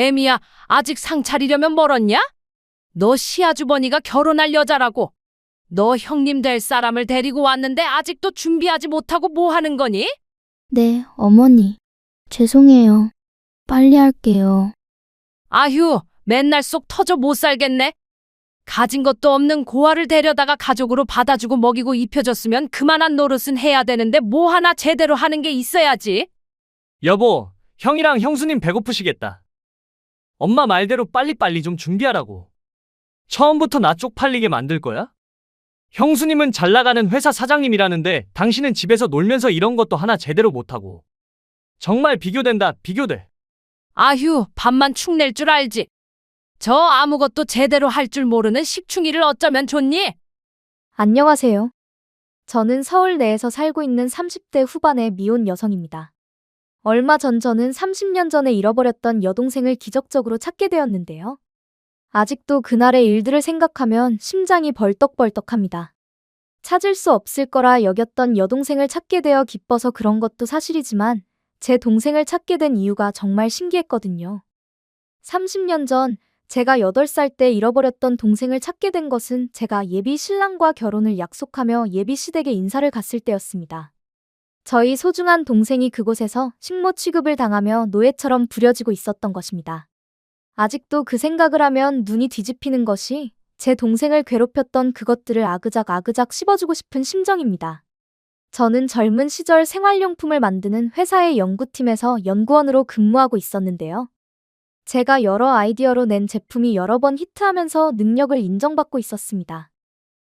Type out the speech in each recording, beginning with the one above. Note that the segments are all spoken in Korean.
애미야, 아직 상 차리려면 멀었냐? 너 시아주버니가 결혼할 여자라고. 너 형님 될 사람을 데리고 왔는데 아직도 준비하지 못하고 뭐 하는 거니? 네, 어머니. 죄송해요. 빨리 할게요. 아휴, 맨날 속 터져 못 살겠네. 가진 것도 없는 고아를 데려다가 가족으로 받아주고 먹이고 입혀줬으면 그만한 노릇은 해야 되는데 뭐 하나 제대로 하는 게 있어야지. 여보, 형이랑 형수님 배고프시겠다. 엄마 말대로 빨리빨리 좀 준비하라고. 처음부터 나 쪽팔리게 만들 거야? 형수님은 잘 나가는 회사 사장님이라는데 당신은 집에서 놀면서 이런 것도 하나 제대로 못하고. 정말 비교된다, 비교돼. 아휴, 밥만 축낼 줄 알지. 저 아무것도 제대로 할 줄 모르는 식충이를 어쩌면 좋니? 안녕하세요. 저는 서울 내에서 살고 있는 30대 후반의 미혼 여성입니다. 얼마 전 저는 30년 전에 잃어버렸던 여동생을 기적적으로 찾게 되었는데요. 아직도 그날의 일들을 생각하면 심장이 벌떡벌떡합니다. 찾을 수 없을 거라 여겼던 여동생을 찾게 되어 기뻐서 그런 것도 사실이지만 제 동생을 찾게 된 이유가 정말 신기했거든요. 30년 전 제가 8살 때 잃어버렸던 동생을 찾게 된 것은 제가 예비 신랑과 결혼을 약속하며 예비 시댁에 인사를 갔을 때였습니다. 저희 소중한 동생이 그곳에서 식모 취급을 당하며 노예처럼 부려지고 있었던 것입니다. 아직도 그 생각을 하면 눈이 뒤집히는 것이 제 동생을 괴롭혔던 그것들을 아그작 씹어주고 싶은 심정입니다. 저는 젊은 시절 생활용품을 만드는 회사의 연구팀에서 연구원으로 근무하고 있었는데요. 제가 여러 아이디어로 낸 제품이 여러 번 히트하면서 능력을 인정받고 있었습니다.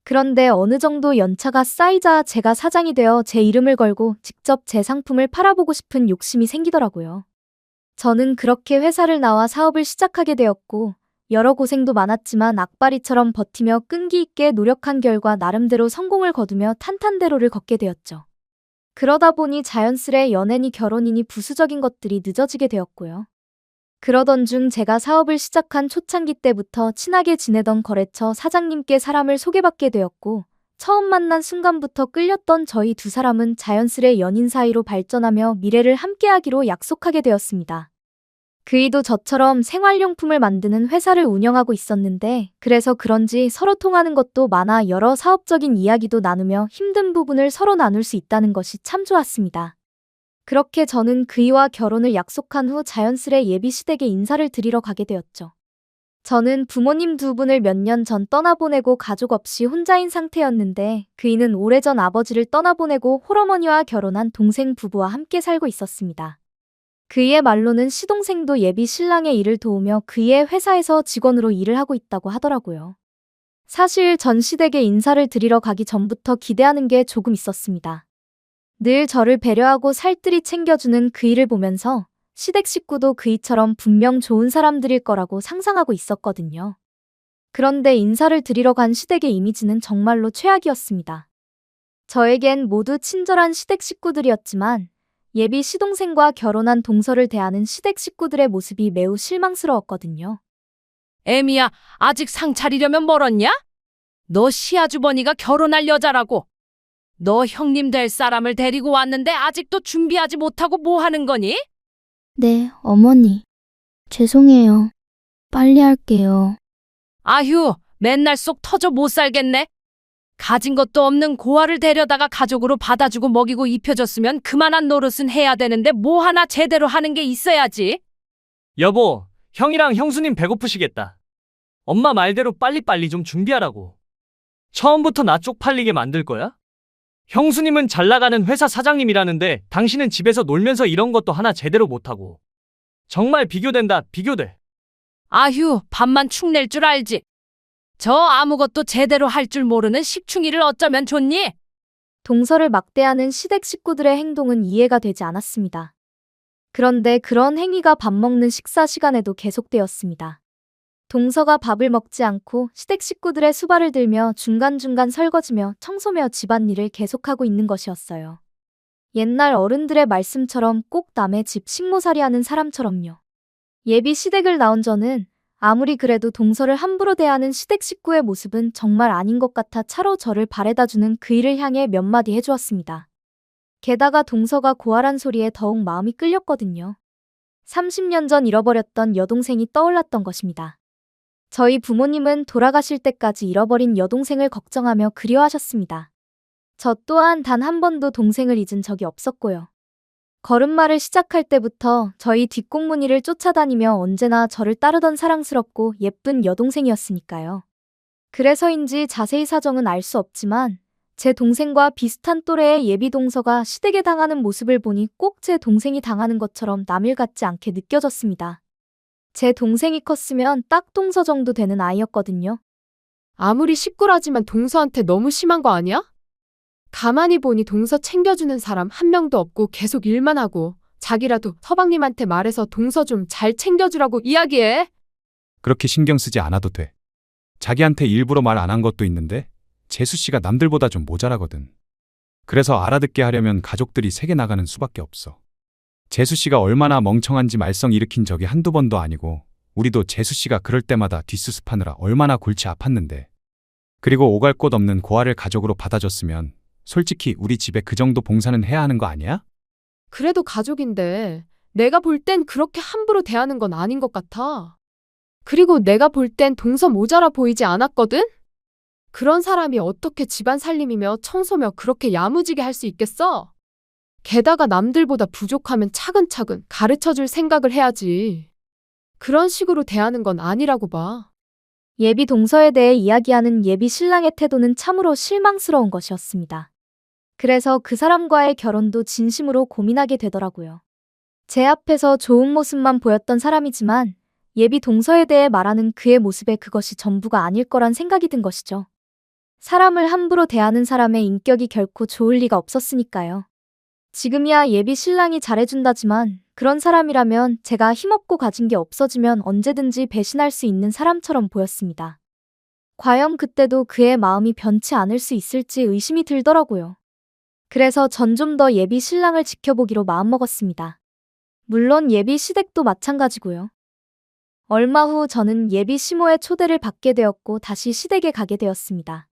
그런데 어느 정도 연차가 쌓이자 제가 사장이 되어 제 이름을 걸고 직접 제 상품을 팔아보고 싶은 욕심이 생기더라고요. 저는 그렇게 회사를 나와 사업을 시작하게 되었고 여러 고생도 많았지만 악바리처럼 버티며 끈기 있게 노력한 결과 나름대로 성공을 거두며 탄탄대로를 걷게 되었죠. 그러다 보니 자연스레 연애니 결혼이니 부수적인 것들이 늦어지게 되었고요. 그러던 중 제가 사업을 시작한 초창기 때부터 친하게 지내던 거래처 사장님께 사람을 소개받게 되었고 처음 만난 순간부터 끌렸던 저희 두 사람은 자연스레 연인 사이로 발전하며 미래를 함께하기로 약속하게 되었습니다. 그이도 저처럼 생활용품을 만드는 회사를 운영하고 있었는데 그래서 그런지 서로 통하는 것도 많아 여러 사업적인 이야기도 나누며 힘든 부분을 서로 나눌 수 있다는 것이 참 좋았습니다. 그렇게 저는 그이와 결혼을 약속한 후 자연스레 예비 시댁에 인사를 드리러 가게 되었죠. 저는 부모님 두 분을 몇 년 전 떠나보내고 가족 없이 혼자인 상태였는데 그이는 오래전 아버지를 떠나보내고 홀어머니와 결혼한 동생 부부와 함께 살고 있었습니다. 그이의 말로는 시동생도 예비 신랑의 일을 도우며 그이의 회사에서 직원으로 일을 하고 있다고 하더라고요. 사실 전 시댁에 인사를 드리러 가기 전부터 기대하는 게 조금 있었습니다. 늘 저를 배려하고 살뜰히 챙겨주는 그이를 보면서 시댁 식구도 그이처럼 분명 좋은 사람들일 거라고 상상하고 있었거든요. 그런데 인사를 드리러 간 시댁의 이미지는 정말로 최악이었습니다. 저에겐 모두 친절한 시댁 식구들이었지만 예비 시동생과 결혼한 동서를 대하는 시댁 식구들의 모습이 매우 실망스러웠거든요. 애미야, 아직 상 차리려면 멀었냐? 너 시아주버니가 결혼할 여자라고. 너 형님 될 사람을 데리고 왔는데 아직도 준비하지 못하고 뭐 하는 거니? 네, 어머니. 죄송해요. 빨리 할게요. 아휴, 맨날 속 터져 못 살겠네. 가진 것도 없는 고아를 데려다가 가족으로 받아주고 먹이고 입혀줬으면 그만한 노릇은 해야 되는데 뭐 하나 제대로 하는 게 있어야지. 여보, 형이랑 형수님 배고프시겠다. 엄마 말대로 빨리빨리 좀 준비하라고. 처음부터 나 쪽팔리게 만들 거야? 형수님은 잘 나가는 회사 사장님이라는데 당신은 집에서 놀면서 이런 것도 하나 제대로 못하고. 정말 비교된다, 비교돼. 아휴, 밥만 축낼 줄 알지. 저 아무것도 제대로 할 줄 모르는 식충이를 어쩌면 좋니? 동서를 막대하는 시댁 식구들의 행동은 이해가 되지 않았습니다. 그런데 그런 행위가 밥 먹는 식사 시간에도 계속되었습니다. 동서가 밥을 먹지 않고 시댁 식구들의 수발을 들며 중간중간 설거지며 청소며 집안일을 계속하고 있는 것이었어요. 옛날 어른들의 말씀처럼 꼭 남의 집 식모살이하는 사람처럼요. 예비 시댁을 나온 저는 아무리 그래도 동서를 함부로 대하는 시댁 식구의 모습은 정말 아닌 것 같아 차로 저를 바래다주는 그이를 향해 몇 마디 해주었습니다. 게다가 동서가 고아란 소리에 더욱 마음이 끌렸거든요. 30년 전 잃어버렸던 여동생이 떠올랐던 것입니다. 저희 부모님은 돌아가실 때까지 잃어버린 여동생을 걱정하며 그리워하셨습니다. 저 또한 단 한 번도 동생을 잊은 적이 없었고요. 걸음마를 시작할 때부터 저희 뒷공무니를 쫓아다니며 언제나 저를 따르던 사랑스럽고 예쁜 여동생이었으니까요. 그래서인지 자세히 사정은 알 수 없지만 제 동생과 비슷한 또래의 예비 동서가 시댁에 당하는 모습을 보니 꼭 제 동생이 당하는 것처럼 남일 같지 않게 느껴졌습니다. 제 동생이 컸으면 딱 동서 정도 되는 아이였거든요. 아무리 시꾸라지만 동서한테 너무 심한 거 아니야? 가만히 보니 동서 챙겨주는 사람 한 명도 없고 계속 일만 하고 자기라도 서방님한테 말해서 동서 좀 잘 챙겨주라고 이야기해. 그렇게 신경 쓰지 않아도 돼. 자기한테 일부러 말 안 한 것도 있는데 재수 씨가 남들보다 좀 모자라거든. 그래서 알아듣게 하려면 가족들이 세게 나가는 수밖에 없어. 재수 씨가 얼마나 멍청한지 말썽 일으킨 적이 한두 번도 아니고 우리도 재수 씨가 그럴 때마다 뒷수습하느라 얼마나 골치 아팠는데. 그리고 오갈 곳 없는 고아를 가족으로 받아줬으면 솔직히 우리 집에 그 정도 봉사는 해야 하는 거 아니야? 그래도 가족인데 내가 볼 땐 그렇게 함부로 대하는 건 아닌 것 같아. 그리고 내가 볼 땐 동서 모자라 보이지 않았거든? 그런 사람이 어떻게 집안 살림이며 청소며 그렇게 야무지게 할 수 있겠어? 게다가 남들보다 부족하면 차근차근 가르쳐줄 생각을 해야지. 그런 식으로 대하는 건 아니라고 봐. 예비 동서에 대해 이야기하는 예비 신랑의 태도는 참으로 실망스러운 것이었습니다. 그래서 그 사람과의 결혼도 진심으로 고민하게 되더라고요. 제 앞에서 좋은 모습만 보였던 사람이지만 예비 동서에 대해 말하는 그의 모습에 그것이 전부가 아닐 거란 생각이 든 것이죠. 사람을 함부로 대하는 사람의 인격이 결코 좋을 리가 없었으니까요. 지금이야 예비 신랑이 잘해준다지만 그런 사람이라면 제가 힘없고 가진 게 없어지면 언제든지 배신할 수 있는 사람처럼 보였습니다. 과연 그때도 그의 마음이 변치 않을 수 있을지 의심이 들더라고요. 그래서 전 좀 더 예비 신랑을 지켜보기로 마음먹었습니다. 물론 예비 시댁도 마찬가지고요. 얼마 후 저는 예비 시모의 초대를 받게 되었고 다시 시댁에 가게 되었습니다.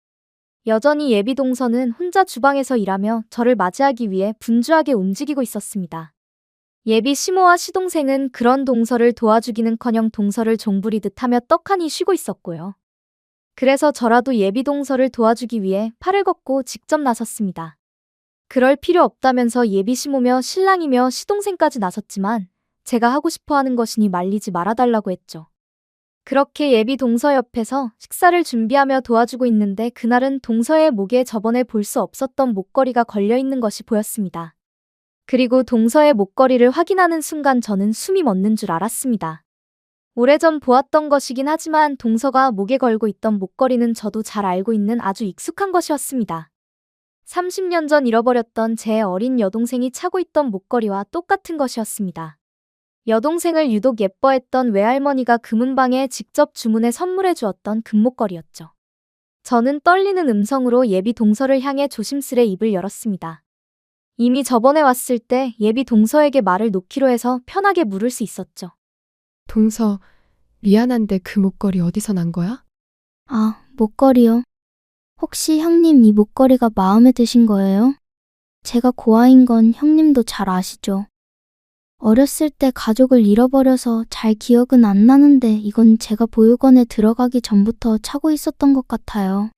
여전히 예비 동서는 혼자 주방에서 일하며 저를 맞이하기 위해 분주하게 움직이고 있었습니다. 예비 시모와 시동생은 그런 동서를 도와주기는커녕 동서를 종부리듯 하며 떡하니 쉬고 있었고요. 그래서 저라도 예비 동서를 도와주기 위해 팔을 걷고 직접 나섰습니다. 그럴 필요 없다면서 예비 시모며 신랑이며 시동생까지 나섰지만 제가 하고 싶어 하는 것이니 말리지 말아달라고 했죠. 그렇게 예비 동서 옆에서 식사를 준비하며 도와주고 있는데 그날은 동서의 목에 저번에 볼 수 없었던 목걸이가 걸려있는 것이 보였습니다. 그리고 동서의 목걸이를 확인하는 순간 저는 숨이 멎는 줄 알았습니다. 오래전 보았던 것이긴 하지만 동서가 목에 걸고 있던 목걸이는 저도 잘 알고 있는 아주 익숙한 것이었습니다. 30년 전 잃어버렸던 제 어린 여동생이 차고 있던 목걸이와 똑같은 것이었습니다. 여동생을 유독 예뻐했던 외할머니가 금은방에 직접 주문해 선물해 주었던 금목걸이였죠. 저는 떨리는 음성으로 예비 동서를 향해 조심스레 입을 열었습니다. 이미 저번에 왔을 때 예비 동서에게 말을 놓기로 해서 편하게 물을 수 있었죠. 동서, 미안한데 그 목걸이 어디서 난 거야? 아, 목걸이요? 혹시 형님 이 목걸이가 마음에 드신 거예요? 제가 고아인 건 형님도 잘 아시죠? 어렸을 때 가족을 잃어버려서 잘 기억은 안 나는데 이건 제가 보육원에 들어가기 전부터 차고 있었던 것 같아요.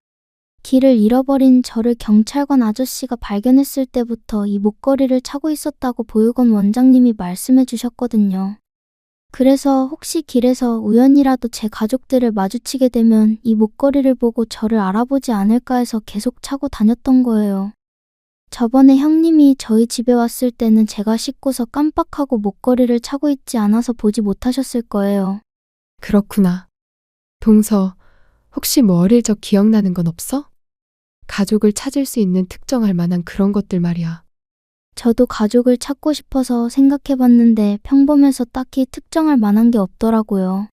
길을 잃어버린 저를 경찰관 아저씨가 발견했을 때부터 이 목걸이를 차고 있었다고 보육원 원장님이 말씀해 주셨거든요. 그래서 혹시 길에서 우연이라도 제 가족들을 마주치게 되면 이 목걸이를 보고 저를 알아보지 않을까 해서 계속 차고 다녔던 거예요. 저번에 형님이 저희 집에 왔을 때는 제가 씻고서 깜빡하고 목걸이를 차고 있지 않아서 보지 못하셨을 거예요. 그렇구나. 동서, 혹시 뭐 어릴 적 기억나는 건 없어? 가족을 찾을 수 있는 특정할 만한 그런 것들 말이야. 저도 가족을 찾고 싶어서 생각해봤는데 평범해서 딱히 특정할 만한 게 없더라고요.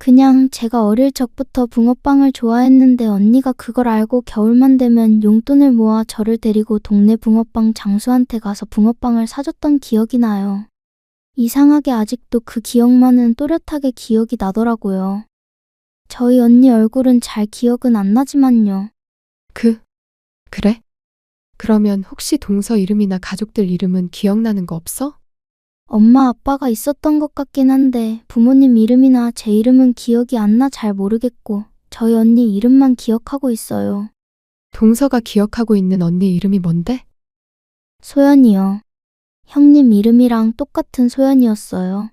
그냥 제가 어릴 적부터 붕어빵을 좋아했는데 언니가 그걸 알고 겨울만 되면 용돈을 모아 저를 데리고 동네 붕어빵 장수한테 가서 붕어빵을 사줬던 기억이 나요. 이상하게 아직도 그 기억만은 또렷하게 기억이 나더라고요. 저희 언니 얼굴은 잘 기억은 안 나지만요. 그래? 그러면 혹시 동서 이름이나 가족들 이름은 기억나는 거 없어? 엄마 아빠가 있었던 것 같긴 한데 부모님 이름이나 제 이름은 기억이 안 나 잘 모르겠고 저희 언니 이름만 기억하고 있어요. 동서가 기억하고 있는 언니 이름이 뭔데? 소연이요. 형님 이름이랑 똑같은 소연이었어요.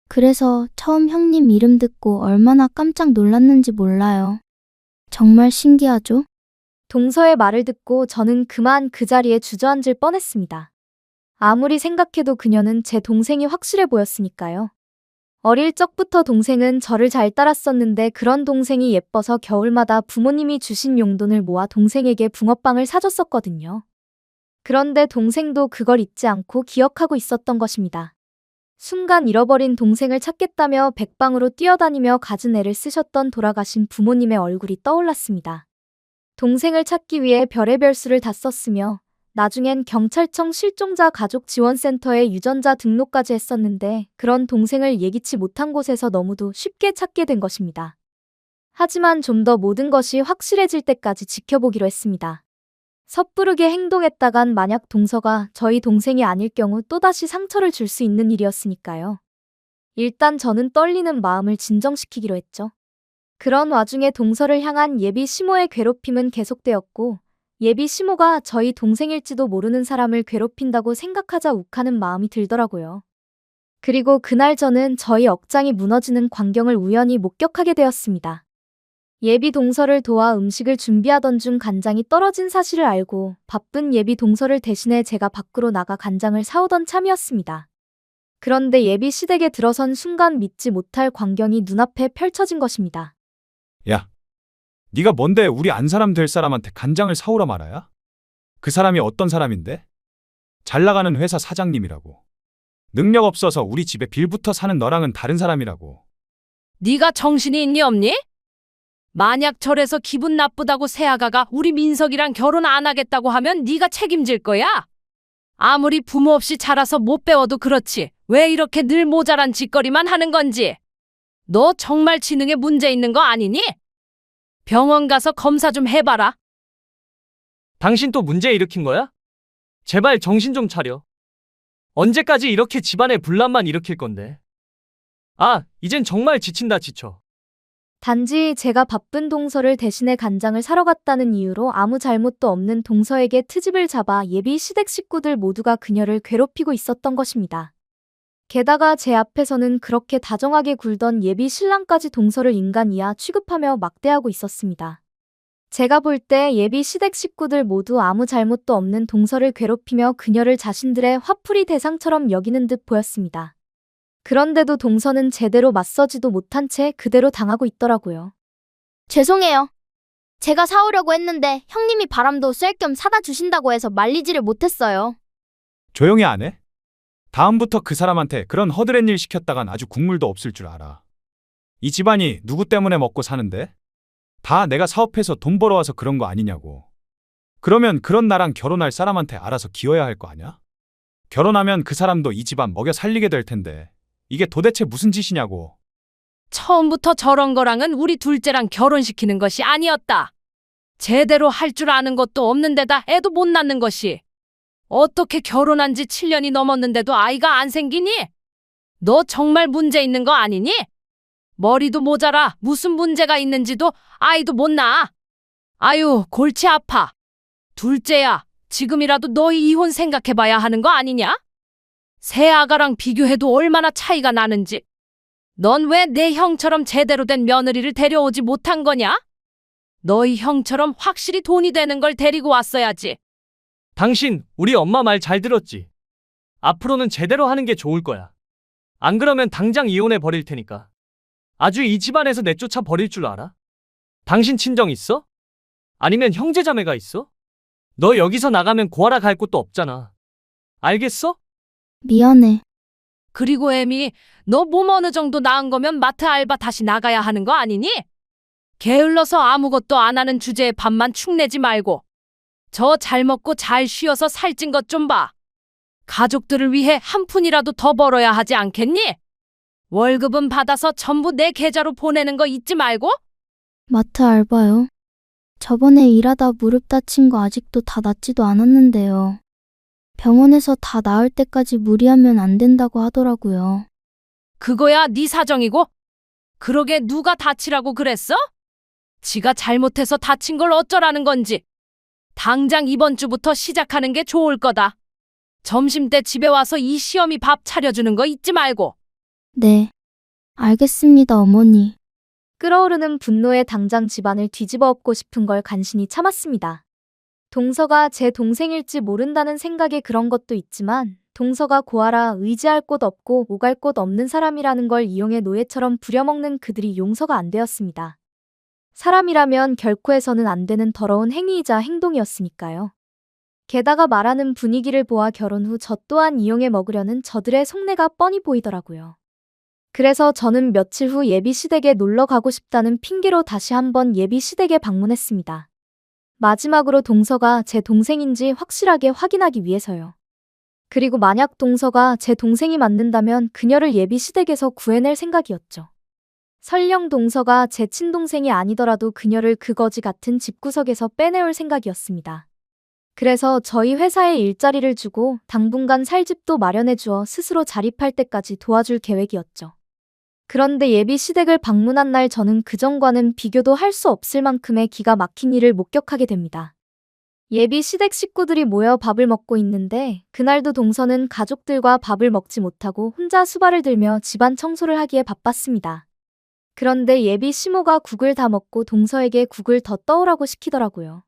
그래서 처음 형님 이름 듣고 얼마나 깜짝 놀랐는지 몰라요. 정말 신기하죠? 동서의 말을 듣고 저는 그만 그 자리에 주저앉을 뻔했습니다. 아무리 생각해도 그녀는 제 동생이 확실해 보였으니까요. 어릴 적부터 동생은 저를 잘 따랐었는데 그런 동생이 예뻐서 겨울마다 부모님이 주신 용돈을 모아 동생에게 붕어빵을 사줬었거든요. 그런데 동생도 그걸 잊지 않고 기억하고 있었던 것입니다. 순간 잃어버린 동생을 찾겠다며 백방으로 뛰어다니며 갖은 애를 쓰셨던 돌아가신 부모님의 얼굴이 떠올랐습니다. 동생을 찾기 위해 별의별 수를 다 썼으며 나중엔 경찰청 실종자 가족 지원센터에 유전자 등록까지 했었는데 그런 동생을 예기치 못한 곳에서 너무도 쉽게 찾게 된 것입니다. 하지만 좀 더 모든 것이 확실해질 때까지 지켜보기로 했습니다. 섣부르게 행동했다간 만약 동서가 저희 동생이 아닐 경우 또다시 상처를 줄 수 있는 일이었으니까요. 일단 저는 떨리는 마음을 진정시키기로 했죠. 그런 와중에 동서를 향한 예비 시모의 괴롭힘은 계속되었고 예비 시모가 저희 동생일지도 모르는 사람을 괴롭힌다고 생각하자 욱하는 마음이 들더라고요. 그리고 그날 저는 저희 억장이 무너지는 광경을 우연히 목격하게 되었습니다. 예비 동서를 도와 음식을 준비하던 중 간장이 떨어진 사실을 알고 바쁜 예비 동서를 대신해 제가 밖으로 나가 간장을 사오던 참이었습니다. 그런데 예비 시댁에 들어선 순간 믿지 못할 광경이 눈앞에 펼쳐진 것입니다. 야, 네가 뭔데 우리 안 사람 될 사람한테 간장을 사오라 말아야? 그 사람이 어떤 사람인데? 잘 나가는 회사 사장님이라고. 능력 없어서 우리 집에 빌부터 사는 너랑은 다른 사람이라고. 네가 정신이 있니 없니? 만약 저래서 기분 나쁘다고 새아가가 우리 민석이랑 결혼 안 하겠다고 하면 네가 책임질 거야? 아무리 부모 없이 자라서 못 배워도 그렇지. 왜 이렇게 늘 모자란 짓거리만 하는 건지. 너 정말 지능에 문제 있는 거 아니니? 병원 가서 검사 좀 해봐라. 당신 또 문제 일으킨 거야? 제발 정신 좀 차려. 언제까지 이렇게 집안에 분란만 일으킬 건데. 아, 이젠 정말 지친다 지쳐. 단지 제가 바쁜 동서를 대신해 간장을 사러 갔다는 이유로 아무 잘못도 없는 동서에게 트집을 잡아 예비 시댁 식구들 모두가 그녀를 괴롭히고 있었던 것입니다. 게다가 제 앞에서는 그렇게 다정하게 굴던 예비 신랑까지 동서를 인간 이하 취급하며 막대하고 있었습니다. 제가 볼 때 예비 시댁 식구들 모두 아무 잘못도 없는 동서를 괴롭히며 그녀를 자신들의 화풀이 대상처럼 여기는 듯 보였습니다. 그런데도 동서는 제대로 맞서지도 못한 채 그대로 당하고 있더라고요. 죄송해요. 제가 사오려고 했는데 형님이 바람도 쐴 겸 사다 주신다고 해서 말리지를 못했어요. 조용히 안 해? 다음부터 그 사람한테 그런 허드렛 일 시켰다간 아주 국물도 없을 줄 알아. 이 집안이 누구 때문에 먹고 사는데? 다 내가 사업해서 돈 벌어와서 그런 거 아니냐고. 그러면 그런 나랑 결혼할 사람한테 알아서 기어야 할 거 아냐? 결혼하면 그 사람도 이 집안 먹여 살리게 될 텐데 이게 도대체 무슨 짓이냐고. 처음부터 저런 거랑은 우리 둘째랑 결혼시키는 것이 아니었다. 제대로 할 줄 아는 것도 없는데다 애도 못 낳는 것이. 어떻게 결혼한 지 7년이 넘었는데도 아이가 안 생기니? 너 정말 문제 있는 거 아니니? 머리도 모자라 무슨 문제가 있는지도 아이도 못 낳아. 아유, 골치 아파. 둘째야, 지금이라도 너희 이혼 생각해봐야 하는 거 아니냐? 새 아가랑 비교해도 얼마나 차이가 나는지. 넌 왜 내 형처럼 제대로 된 며느리를 데려오지 못한 거냐? 너희 형처럼 확실히 돈이 되는 걸 데리고 왔어야지. 당신 우리 엄마 말 잘 들었지? 앞으로는 제대로 하는 게 좋을 거야. 안 그러면 당장 이혼해 버릴 테니까. 아주 이 집안에서 내쫓아 버릴 줄 알아? 당신 친정 있어? 아니면 형제자매가 있어? 너 여기서 나가면 고아라 갈 곳도 없잖아. 알겠어? 미안해. 그리고 애미, 너 몸 어느 정도 나은 거면 마트 알바 다시 나가야 하는 거 아니니? 게을러서 아무것도 안 하는 주제에 밥만 축내지 말고 저 잘 먹고 잘 쉬어서 살찐 것 좀 봐. 가족들을 위해 한 푼이라도 더 벌어야 하지 않겠니? 월급은 받아서 전부 내 계좌로 보내는 거 잊지 말고. 마트 알바요. 저번에 일하다 무릎 다친 거 아직도 다 낫지도 않았는데요. 병원에서 다 나을 때까지 무리하면 안 된다고 하더라고요. 그거야 네 사정이고? 그러게 누가 다치라고 그랬어? 지가 잘못해서 다친 걸 어쩌라는 건지. 당장 이번 주부터 시작하는 게 좋을 거다. 점심때 집에 와서 이 시어미 밥 차려주는 거 잊지 말고. 네. 알겠습니다, 어머니. 끓어오르는 분노에 당장 집안을 뒤집어 엎고 싶은 걸 간신히 참았습니다. 동서가 제 동생일지 모른다는 생각에 그런 것도 있지만 동서가 고아라 의지할 곳 없고 오갈 곳 없는 사람이라는 걸 이용해 노예처럼 부려먹는 그들이 용서가 안 되었습니다. 사람이라면 결코 해서는 안 되는 더러운 행위이자 행동이었으니까요. 게다가 말하는 분위기를 보아 결혼 후 저 또한 이용해 먹으려는 저들의 속내가 뻔히 보이더라고요. 그래서 저는 며칠 후 예비시댁에 놀러 가고 싶다는 핑계로 다시 한번 예비시댁에 방문했습니다. 마지막으로 동서가 제 동생인지 확실하게 확인하기 위해서요. 그리고 만약 동서가 제 동생이 맞는다면 그녀를 예비시댁에서 구해낼 생각이었죠. 설령 동서가 제 친동생이 아니더라도 그녀를 그 거지 같은 집구석에서 빼내올 생각이었습니다. 그래서 저희 회사에 일자리를 주고 당분간 살 집도 마련해 주어 스스로 자립할 때까지 도와줄 계획이었죠. 그런데 예비시댁을 방문한 날 저는 그전과는 비교도 할 수 없을 만큼의 기가 막힌 일을 목격하게 됩니다. 예비시댁 식구들이 모여 밥을 먹고 있는데 그날도 동서는 가족들과 밥을 먹지 못하고 혼자 수발을 들며 집안 청소를 하기에 바빴습니다. 그런데 예비 시모가 국을 다 먹고 동서에게 국을 더 떠오라고 시키더라고요.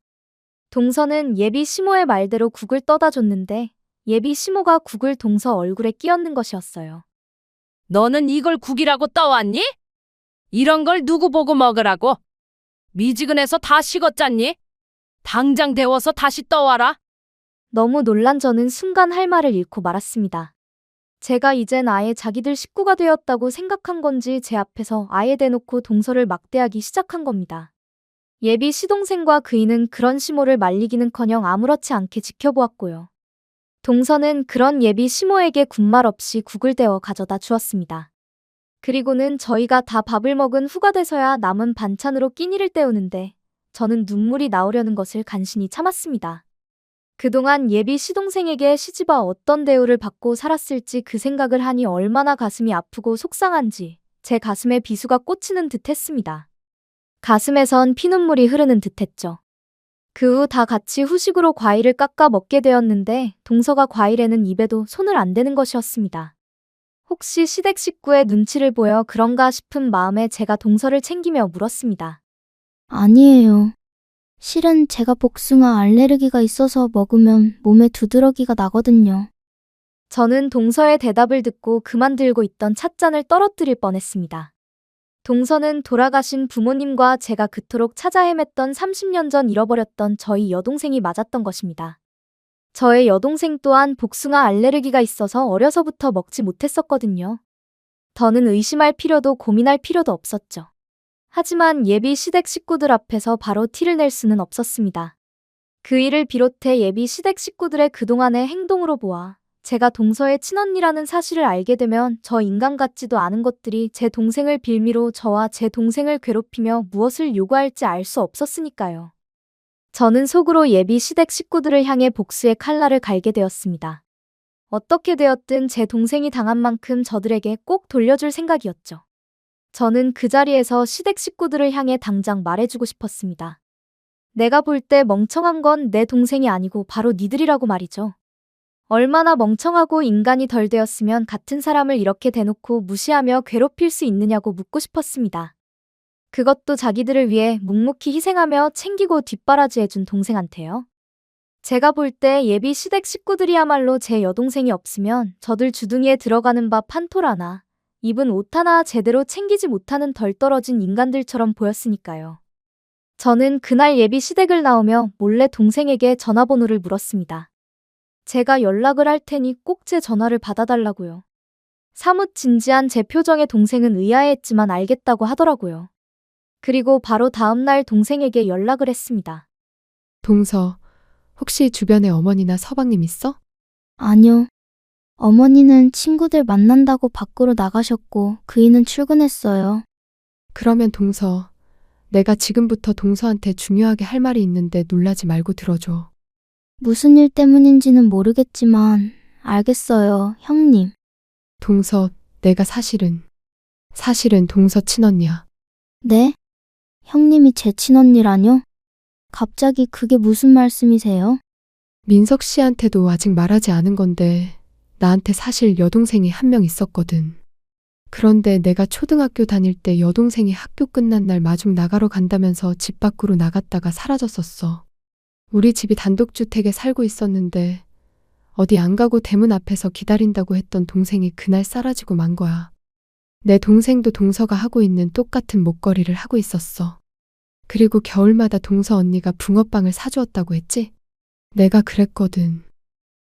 동서는 예비 시모의 말대로 국을 떠다 줬는데 예비 시모가 국을 동서 얼굴에 끼얹는 것이었어요. 너는 이걸 국이라고 떠왔니? 이런 걸 누구 보고 먹으라고? 미지근해서 다 식었잖니? 당장 데워서 다시 떠와라. 너무 놀란 저는 순간 할 말을 잃고 말았습니다. 제가 이젠 아예 자기들 식구가 되었다고 생각한 건지 제 앞에서 아예 대놓고 동서를 막대하기 시작한 겁니다. 예비 시동생과 그이는 그런 시모를 말리기는커녕 아무렇지 않게 지켜보았고요. 동서는 그런 예비 시모에게 군말 없이 국을 데워 가져다 주었습니다. 그리고는 저희가 다 밥을 먹은 후가 돼서야 남은 반찬으로 끼니를 때우는데 저는 눈물이 나오려는 것을 간신히 참았습니다. 그동안 예비 시동생에게 시집와 어떤 대우를 받고 살았을지 그 생각을 하니 얼마나 가슴이 아프고 속상한지 제 가슴에 비수가 꽂히는 듯 했습니다. 가슴에선 피눈물이 흐르는 듯 했죠. 그 후 다 같이 후식으로 과일을 깎아 먹게 되었는데 동서가 과일에는 입에도 손을 안 대는 것이었습니다. 혹시 시댁 식구의 눈치를 보여 그런가 싶은 마음에 제가 동서를 챙기며 물었습니다. 아니에요. 실은 제가 복숭아 알레르기가 있어서 먹으면 몸에 두드러기가 나거든요. 저는 동서의 대답을 듣고 그만 들고 있던 찻잔을 떨어뜨릴 뻔했습니다. 동서는 돌아가신 부모님과 제가 그토록 찾아 헤맸던 30년 전 잃어버렸던 저희 여동생이 맞았던 것입니다. 저의 여동생 또한 복숭아 알레르기가 있어서 어려서부터 먹지 못했었거든요. 더는 의심할 필요도 고민할 필요도 없었죠. 하지만 예비 시댁 식구들 앞에서 바로 티를 낼 수는 없었습니다. 그 일을 비롯해 예비 시댁 식구들의 그동안의 행동으로 보아 제가 동서의 친언니라는 사실을 알게 되면 저 인간 같지도 않은 것들이 제 동생을 빌미로 저와 제 동생을 괴롭히며 무엇을 요구할지 알 수 없었으니까요. 저는 속으로 예비 시댁 식구들을 향해 복수의 칼날을 갈게 되었습니다. 어떻게 되었든 제 동생이 당한 만큼 저들에게 꼭 돌려줄 생각이었죠. 저는 그 자리에서 시댁 식구들을 향해 당장 말해주고 싶었습니다. 내가 볼 때 멍청한 건 내 동생이 아니고 바로 니들이라고 말이죠. 얼마나 멍청하고 인간이 덜 되었으면 같은 사람을 이렇게 대놓고 무시하며 괴롭힐 수 있느냐고 묻고 싶었습니다. 그것도 자기들을 위해 묵묵히 희생하며 챙기고 뒷바라지해준 동생한테요. 제가 볼 때 예비 시댁 식구들이야말로 제 여동생이 없으면 저들 주둥이에 들어가는 밥 한 톨 하나, 입은 옷 하나 제대로 챙기지 못하는 덜 떨어진 인간들처럼 보였으니까요. 저는 그날 예비 시댁을 나오며 몰래 동생에게 전화번호를 물었습니다. 제가 연락을 할 테니 꼭 제 전화를 받아달라고요. 사뭇 진지한 제 표정에 동생은 의아해했지만 알겠다고 하더라고요. 그리고 바로 다음날 동생에게 연락을 했습니다. 동서, 혹시 주변에 어머니나 서방님 있어? 아니요. 어머니는 친구들 만난다고 밖으로 나가셨고 그이는 출근했어요. 그러면 동서, 내가 지금부터 동서한테 중요하게 할 말이 있는데 놀라지 말고 들어줘. 무슨 일 때문인지는 모르겠지만 알겠어요, 형님. 동서, 내가 사실은 동서 친언니야. 네? 형님이 제 친언니라뇨? 갑자기 그게 무슨 말씀이세요? 민석 씨한테도 아직 말하지 않은 건데 나한테 사실 여동생이 한 명 있었거든. 그런데 내가 초등학교 다닐 때 여동생이 학교 끝난 날 마중 나가러 간다면서 집 밖으로 나갔다가 사라졌었어. 우리 집이 단독주택에 살고 있었는데 어디 안 가고 대문 앞에서 기다린다고 했던 동생이 그날 사라지고 만 거야. 내 동생도 동서가 하고 있는 똑같은 목걸이를 하고 있었어. 그리고 겨울마다 동서 언니가 붕어빵을 사주었다고 했지? 내가 그랬거든.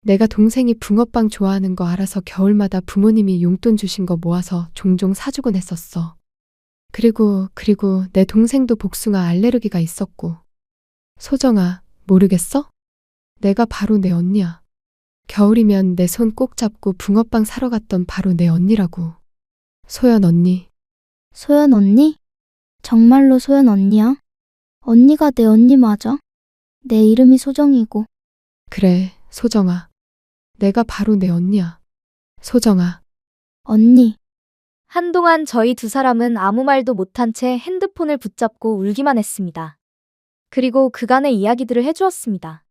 내가 동생이 붕어빵 좋아하는 거 알아서 겨울마다 부모님이 용돈 주신 거 모아서 종종 사주곤 했었어. 그리고 내 동생도 복숭아 알레르기가 있었고. 소정아, 모르겠어? 내가 바로 내 언니야. 겨울이면 내 손 꼭 잡고 붕어빵 사러 갔던 바로 내 언니라고. 소연 언니. 소연 언니? 정말로 소연 언니야? 언니가 내 언니 맞아? 내 이름이 소정이고. 그래, 소정아. 내가 바로 내 언니야. 소정아. 언니. 한동안 저희 두 사람은 아무 말도 못한 채 핸드폰을 붙잡고 울기만 했습니다. 그리고 그간의 이야기들을 해주었습니다.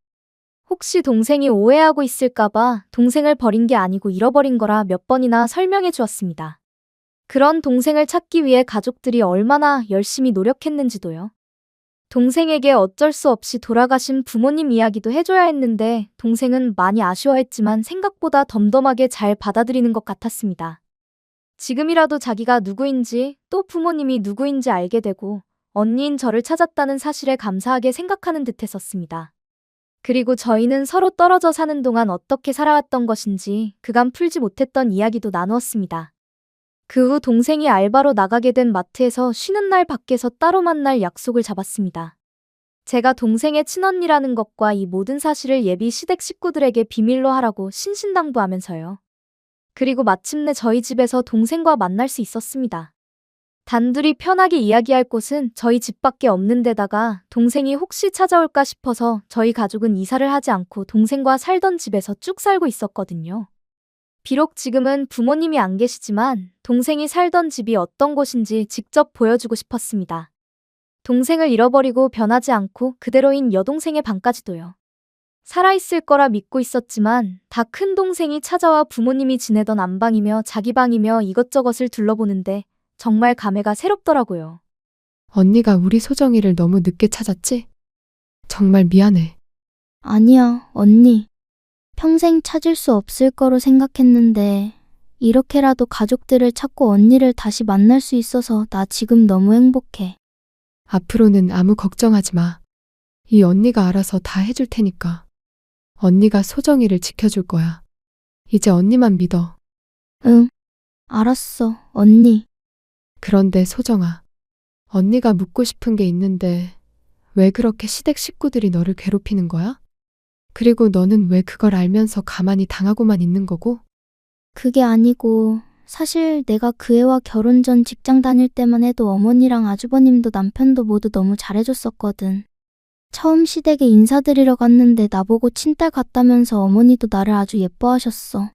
혹시 동생이 오해하고 있을까봐 동생을 버린 게 아니고 잃어버린 거라 몇 번이나 설명해 주었습니다. 그런 동생을 찾기 위해 가족들이 얼마나 열심히 노력했는지도요. 동생에게 어쩔 수 없이 돌아가신 부모님 이야기도 해줘야 했는데 동생은 많이 아쉬워했지만 생각보다 덤덤하게 잘 받아들이는 것 같았습니다. 지금이라도 자기가 누구인지 또 부모님이 누구인지 알게 되고 언니인 저를 찾았다는 사실에 감사하게 생각하는 듯 했었습니다. 그리고 저희는 서로 떨어져 사는 동안 어떻게 살아왔던 것인지 그간 풀지 못했던 이야기도 나누었습니다. 그 후 동생이 알바로 나가게 된 마트에서 쉬는 날 밖에서 따로 만날 약속을 잡았습니다. 제가 동생의 친언니라는 것과 이 모든 사실을 예비 시댁 식구들에게 비밀로 하라고 신신당부하면서요. 그리고 마침내 저희 집에서 동생과 만날 수 있었습니다. 단둘이 편하게 이야기할 곳은 저희 집밖에 없는 데다가 동생이 혹시 찾아올까 싶어서 저희 가족은 이사를 하지 않고 동생과 살던 집에서 쭉 살고 있었거든요. 비록 지금은 부모님이 안 계시지만 동생이 살던 집이 어떤 곳인지 직접 보여주고 싶었습니다. 동생을 잃어버리고 변하지 않고 그대로인 여동생의 방까지도요. 살아있을 거라 믿고 있었지만 다 큰 동생이 찾아와 부모님이 지내던 안방이며 자기 방이며 이것저것을 둘러보는데 정말 감회가 새롭더라고요. 언니가 우리 소정이를 너무 늦게 찾았지? 정말 미안해. 아니야, 언니. 평생 찾을 수 없을 거로 생각했는데 이렇게라도 가족들을 찾고 언니를 다시 만날 수 있어서 나 지금 너무 행복해. 앞으로는 아무 걱정하지 마. 이 언니가 알아서 다 해줄 테니까. 언니가 소정이를 지켜줄 거야. 이제 언니만 믿어. 응, 알았어, 언니. 그런데 소정아, 언니가 묻고 싶은 게 있는데 왜 그렇게 시댁 식구들이 너를 괴롭히는 거야? 그리고 너는 왜 그걸 알면서 가만히 당하고만 있는 거고? 그게 아니고 사실 내가 그 애와 결혼 전 직장 다닐 때만 해도 어머니랑 아주버님도 남편도 모두 너무 잘해줬었거든. 처음 시댁에 인사드리러 갔는데 나보고 친딸 같다면서 어머니도 나를 아주 예뻐하셨어.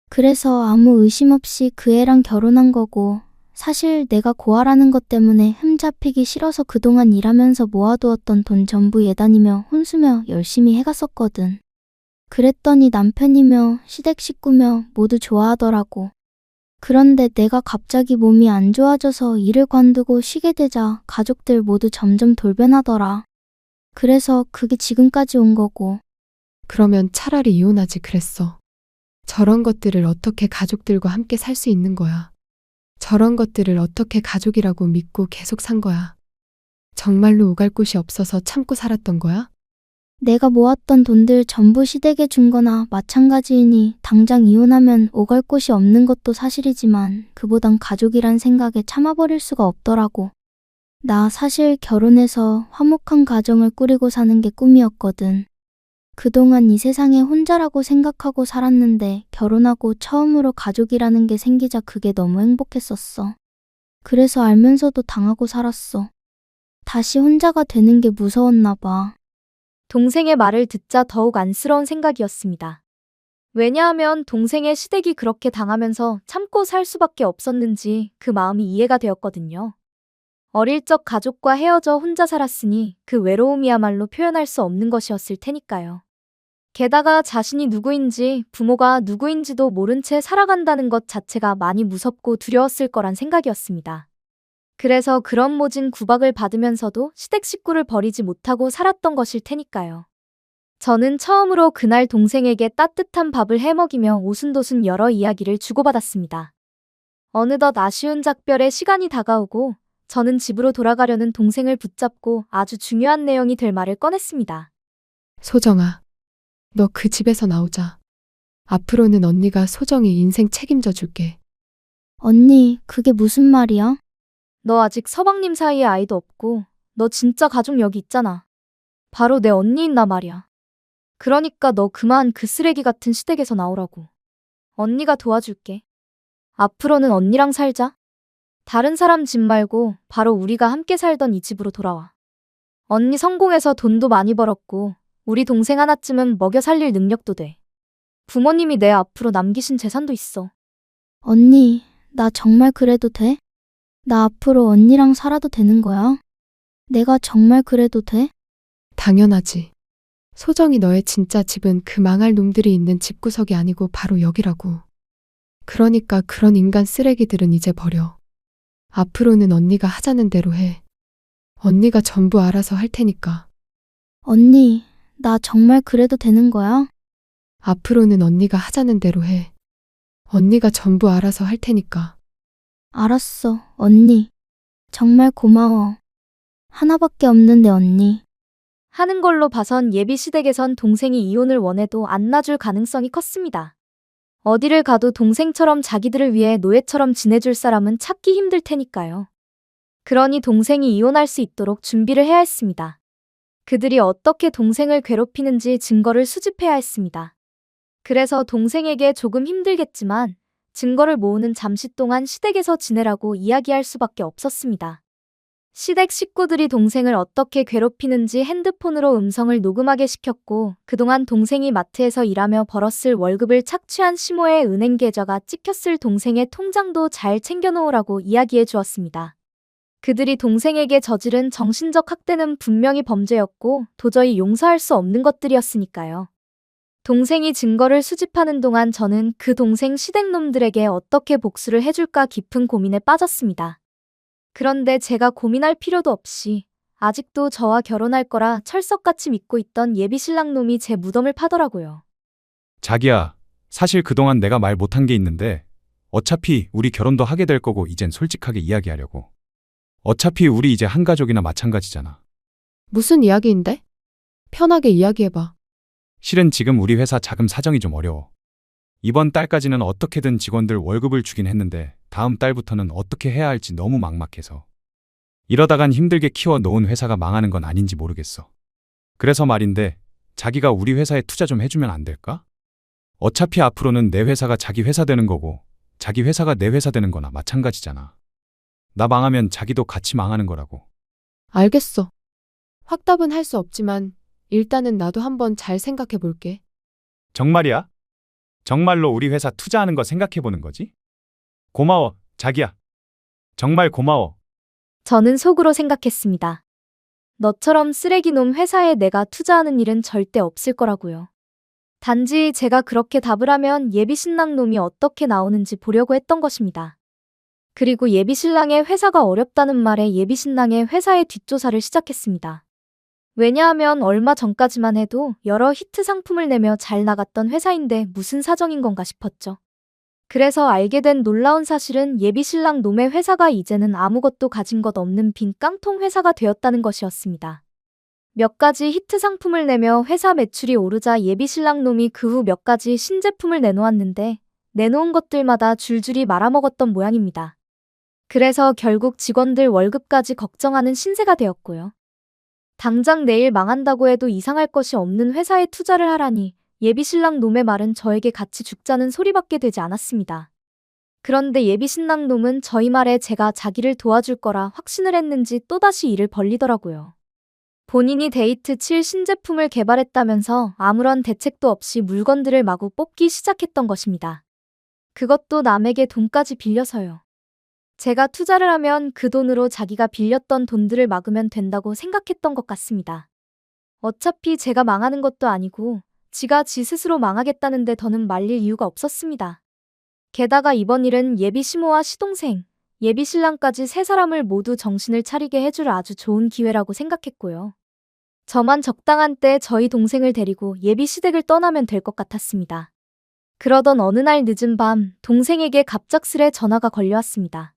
그래서 아무 의심 없이 그 애랑 결혼한 거고 사실 내가 고아라는 것 때문에 흠 잡히기 싫어서 그동안 일하면서 모아두었던 돈 전부 예단이며 혼수며 열심히 해갔었거든. 그랬더니 남편이며 시댁 식구며 모두 좋아하더라고. 그런데 내가 갑자기 몸이 안 좋아져서 일을 관두고 쉬게 되자 가족들 모두 점점 돌변하더라. 그래서 그게 지금까지 온 거고. 그러면 차라리 이혼하지 그랬어. 저런 것들을 어떻게 가족들과 함께 살 수 있는 거야. 저런 것들을 어떻게 가족이라고 믿고 계속 산 거야. 정말로 오갈 곳이 없어서 참고 살았던 거야? 내가 모았던 돈들 전부 시댁에 준 거나 마찬가지이니 당장 이혼하면 오갈 곳이 없는 것도 사실이지만 그보단 가족이란 생각에 참아버릴 수가 없더라고. 나 사실 결혼해서 화목한 가정을 꾸리고 사는 게 꿈이었거든. 그동안 이 세상에 혼자라고 생각하고 살았는데 결혼하고 처음으로 가족이라는 게 생기자 그게 너무 행복했었어. 그래서 알면서도 당하고 살았어. 다시 혼자가 되는 게 무서웠나 봐. 동생의 말을 듣자 더욱 안쓰러운 생각이었습니다. 왜냐하면 동생의 시댁이 그렇게 당하면서 참고 살 수밖에 없었는지 그 마음이 이해가 되었거든요. 어릴 적 가족과 헤어져 혼자 살았으니 그 외로움이야말로 표현할 수 없는 것이었을 테니까요. 게다가 자신이 누구인지 부모가 누구인지도 모른 채 살아간다는 것 자체가 많이 무섭고 두려웠을 거란 생각이었습니다. 그래서 그런 모진 구박을 받으면서도 시댁 식구를 버리지 못하고 살았던 것일 테니까요. 저는 처음으로 그날 동생에게 따뜻한 밥을 해먹이며 오순도순 여러 이야기를 주고받았습니다. 어느덧 아쉬운 작별의 시간이 다가오고 저는 집으로 돌아가려는 동생을 붙잡고 아주 중요한 내용이 될 말을 꺼냈습니다. 소정아, 너 그 집에서 나오자. 앞으로는 언니가 소정이 인생 책임져 줄게. 언니, 그게 무슨 말이야? 너 아직 서방님 사이에 아이도 없고 너 진짜 가족 여기 있잖아. 바로 내 언니인 나 말이야. 그러니까 너 그만 그 쓰레기 같은 시댁에서 나오라고. 언니가 도와줄게. 앞으로는 언니랑 살자. 다른 사람 집 말고 바로 우리가 함께 살던 이 집으로 돌아와. 언니 성공해서 돈도 많이 벌었고 우리 동생 하나쯤은 먹여 살릴 능력도 돼. 부모님이 내 앞으로 남기신 재산도 있어. 언니, 나 정말 그래도 돼? 나 앞으로 언니랑 살아도 되는 거야? 내가 정말 그래도 돼? 당연하지. 소정이 너의 진짜 집은 그 망할 놈들이 있는 집구석이 아니고 바로 여기라고. 그러니까 그런 인간 쓰레기들은 이제 버려. 앞으로는 언니가 하자는 대로 해. 언니가 전부 알아서 할 테니까. 언니, 나 정말 그래도 되는 거야? 앞으로는 언니가 하자는 대로 해. 언니가 전부 알아서 할 테니까. 알았어, 언니. 정말 고마워. 하나밖에 없는데 언니. 하는 걸로 봐선 예비 시댁에선 동생이 이혼을 원해도 안 놔줄 가능성이 컸습니다. 어디를 가도 동생처럼 자기들을 위해 노예처럼 지내줄 사람은 찾기 힘들 테니까요. 그러니 동생이 이혼할 수 있도록 준비를 해야 했습니다. 그들이 어떻게 동생을 괴롭히는지 증거를 수집해야 했습니다. 그래서 동생에게 조금 힘들겠지만 증거를 모으는 잠시 동안 시댁에서 지내라고 이야기할 수밖에 없었습니다. 시댁 식구들이 동생을 어떻게 괴롭히는지 핸드폰으로 음성을 녹음하게 시켰고 그동안 동생이 마트에서 일하며 벌었을 월급을 착취한 시모의 은행 계좌가 찍혔을 동생의 통장도 잘 챙겨놓으라고 이야기해 주었습니다. 그들이 동생에게 저지른 정신적 학대는 분명히 범죄였고 도저히 용서할 수 없는 것들이었으니까요. 동생이 증거를 수집하는 동안 저는 그 동생 시댁놈들에게 어떻게 복수를 해줄까 깊은 고민에 빠졌습니다. 그런데 제가 고민할 필요도 없이 아직도 저와 결혼할 거라 철석같이 믿고 있던 예비 신랑놈이 제 무덤을 파더라고요. 자기야, 사실 그동안 내가 말 못한 게 있는데 어차피 우리 결혼도 하게 될 거고 이젠 솔직하게 이야기하려고. 어차피 우리 이제 한 가족이나 마찬가지잖아. 무슨 이야기인데? 편하게 이야기해봐. 실은 지금 우리 회사 자금 사정이 좀 어려워. 이번 달까지는 어떻게든 직원들 월급을 주긴 했는데 다음 달부터는 어떻게 해야 할지 너무 막막해서. 이러다간 힘들게 키워 놓은 회사가 망하는 건 아닌지 모르겠어. 그래서 말인데 자기가 우리 회사에 투자 좀 해주면 안 될까? 어차피 앞으로는 내 회사가 자기 회사 되는 거고 자기 회사가 내 회사 되는 거나 마찬가지잖아. 나 망하면 자기도 같이 망하는 거라고. 알겠어. 확답은 할 수 없지만 일단은 나도 한번 잘 생각해 볼게. 정말이야? 정말로 우리 회사 투자하는 거 생각해보는 거지? 고마워, 자기야. 정말 고마워. 저는 속으로 생각했습니다. 너처럼 쓰레기놈 회사에 내가 투자하는 일은 절대 없을 거라고요. 단지 제가 그렇게 답을 하면 예비 신랑놈이 어떻게 나오는지 보려고 했던 것입니다. 그리고 예비 신랑의 회사가 어렵다는 말에 예비 신랑의 회사의 뒷조사를 시작했습니다. 왜냐하면 얼마 전까지만 해도 여러 히트 상품을 내며 잘 나갔던 회사인데 무슨 사정인 건가 싶었죠. 그래서 알게 된 놀라운 사실은 예비 신랑 놈의 회사가 이제는 아무것도 가진 것 없는 빈 깡통 회사가 되었다는 것이었습니다. 몇 가지 히트 상품을 내며 회사 매출이 오르자 예비 신랑 놈이 그 후 몇 가지 신제품을 내놓았는데 내놓은 것들마다 줄줄이 말아먹었던 모양입니다. 그래서 결국 직원들 월급까지 걱정하는 신세가 되었고요. 당장 내일 망한다고 해도 이상할 것이 없는 회사에 투자를 하라니 예비 신랑 놈의 말은 저에게 같이 죽자는 소리밖에 되지 않았습니다. 그런데 예비 신랑 놈은 저희 말에 제가 자기를 도와줄 거라 확신을 했는지 또다시 일을 벌리더라고요. 본인이 데이트 칠 신제품을 개발했다면서 아무런 대책도 없이 물건들을 마구 뽑기 시작했던 것입니다. 그것도 남에게 돈까지 빌려서요. 제가 투자를 하면 그 돈으로 자기가 빌렸던 돈들을 막으면 된다고 생각했던 것 같습니다. 어차피 제가 망하는 것도 아니고 지가 지 스스로 망하겠다는데 더는 말릴 이유가 없었습니다. 게다가 이번 일은 예비 시모와 시동생, 예비 신랑까지 세 사람을 모두 정신을 차리게 해줄 아주 좋은 기회라고 생각했고요. 저만 적당한 때 저희 동생을 데리고 예비 시댁을 떠나면 될 것 같았습니다. 그러던 어느 날 늦은 밤 동생에게 갑작스레 전화가 걸려왔습니다.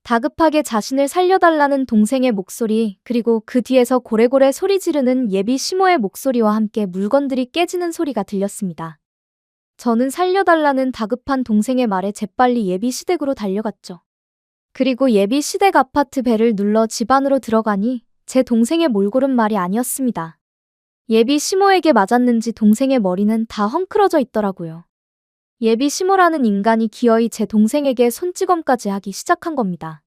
다급하게 자신을 살려달라는 동생의 목소리, 그리고 그 뒤에서 고래고래 소리 지르는 예비 시모의 목소리와 함께 물건들이 깨지는 소리가 들렸습니다. 저는 살려달라는 다급한 동생의 말에 재빨리 예비 시댁으로 달려갔죠. 그리고 예비 시댁 아파트 벨을 눌러 집 안으로 들어가니 제 동생의 몰골은 말이 아니었습니다. 예비 시모에게 맞았는지 동생의 머리는 다 헝클어져 있더라고요. 예비 시모라는 인간이 기어이 제 동생에게 손찌검까지 하기 시작한 겁니다.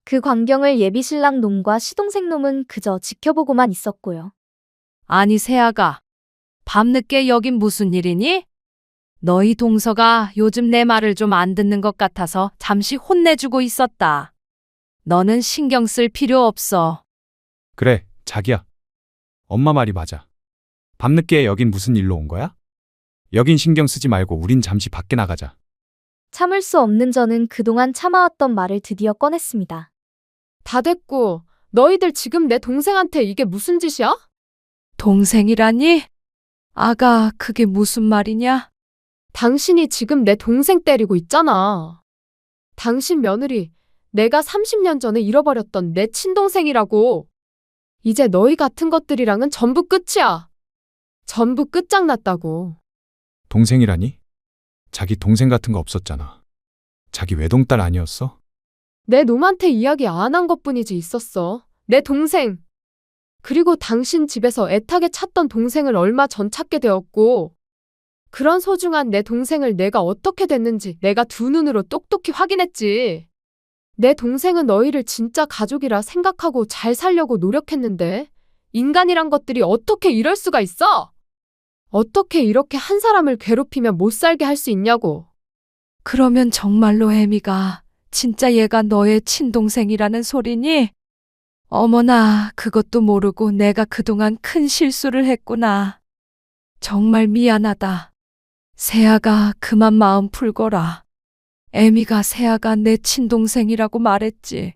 그 광경을 예비 신랑 놈과 시동생 놈은 그저 지켜보고만 있었고요. 아니, 세아가. 밤늦게 여긴 무슨 일이니? 너희 동서가 요즘 내 말을 좀 안 듣는 것 같아서 잠시 혼내주고 있었다. 너는 신경 쓸 필요 없어. 그래, 자기야. 엄마 말이 맞아. 밤늦게 여긴 무슨 일로 온 거야? 여긴 신경 쓰지 말고 우린 잠시 밖에 나가자. 참을 수 없는 저는 그동안 참아왔던 말을 드디어 꺼냈습니다. 다 됐고, 너희들 지금 내 동생한테 이게 무슨 짓이야? 동생이라니? 아가, 그게 무슨 말이냐? 당신이 지금 내 동생 때리고 있잖아. 당신 며느리, 내가 30년 전에 잃어버렸던 내 친동생이라고. 이제 너희 같은 것들이랑은 전부 끝이야. 전부 끝장났다고. 동생이라니? 자기 동생 같은 거 없었잖아. 자기 외동딸 아니었어? 내 놈한테 이야기 안 한 것뿐이지 있었어. 내 동생. 그리고 당신 집에서 애타게 찾던 동생을 얼마 전 찾게 되었고, 그런 소중한 내 동생을 내가 어떻게 됐는지 내가 두 눈으로 똑똑히 확인했지. 내 동생은 너희를 진짜 가족이라 생각하고 잘 살려고 노력했는데, 인간이란 것들이 어떻게 이럴 수가 있어? 어떻게 이렇게 한 사람을 괴롭히며 못 살게 할 수 있냐고. 그러면 정말로 애미가 진짜 얘가 너의 친동생이라는 소리니? 어머나, 그것도 모르고 내가 그동안 큰 실수를 했구나. 정말 미안하다. 세아가 그만 마음 풀거라. 애미가 세아가 내 친동생이라고 말했지.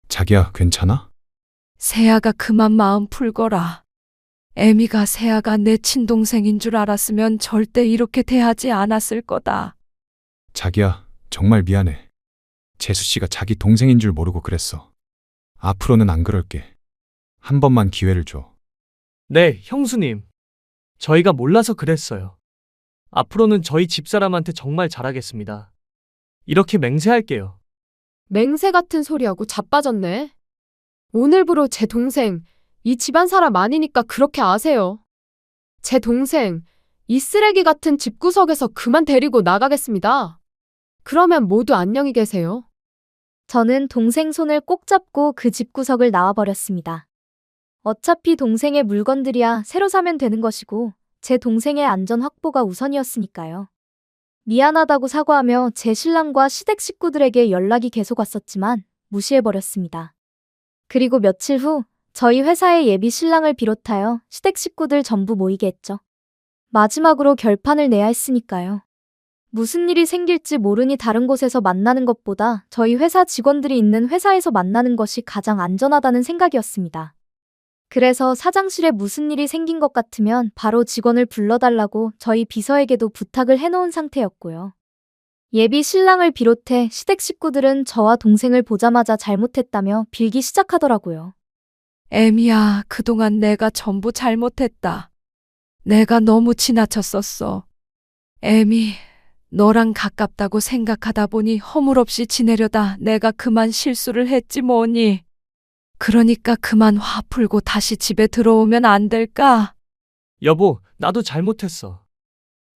자기야, 괜찮아? 세아가 그만 마음 풀거라. 애미가 세아가 내 친동생인 줄 알았으면 절대 이렇게 대하지 않았을 거다. 자기야, 정말 미안해. 재수 씨가 자기 동생인 줄 모르고 그랬어. 앞으로는 안 그럴게. 한 번만 기회를 줘. 네, 형수님. 저희가 몰라서 그랬어요. 앞으로는 저희 집사람한테 정말 잘하겠습니다. 이렇게 맹세할게요. 맹세 같은 소리하고 자빠졌네. 오늘부로 제 동생, 이 집안 사람 아니니까 그렇게 아세요. 제 동생, 이 쓰레기 같은 집구석에서 그만 데리고 나가겠습니다. 그러면 모두 안녕히 계세요. 저는 동생 손을 꼭 잡고 그 집구석을 나와버렸습니다. 어차피 동생의 물건들이야 새로 사면 되는 것이고 제 동생의 안전 확보가 우선이었으니까요. 미안하다고 사과하며 제 신랑과 시댁 식구들에게 연락이 계속 왔었지만 무시해버렸습니다. 그리고 며칠 후 저희 회사의 예비 신랑을 비롯하여 시댁 식구들 전부 모이게 했죠. 마지막으로 결판을 내야 했으니까요. 무슨 일이 생길지 모르니 다른 곳에서 만나는 것보다 저희 회사 직원들이 있는 회사에서 만나는 것이 가장 안전하다는 생각이었습니다. 그래서 사장실에 무슨 일이 생긴 것 같으면 바로 직원을 불러달라고 저희 비서에게도 부탁을 해놓은 상태였고요. 예비 신랑을 비롯해 시댁 식구들은 저와 동생을 보자마자 잘못했다며 빌기 시작하더라고요. 애미야, 그동안 내가 전부 잘못했다. 내가 너무 지나쳤었어. 애미, 너랑 가깝다고 생각하다 보니 허물없이 지내려다 내가 그만 실수를 했지 뭐니. 그러니까 그만 화 풀고 다시 집에 들어오면 안 될까? 여보, 나도 잘못했어.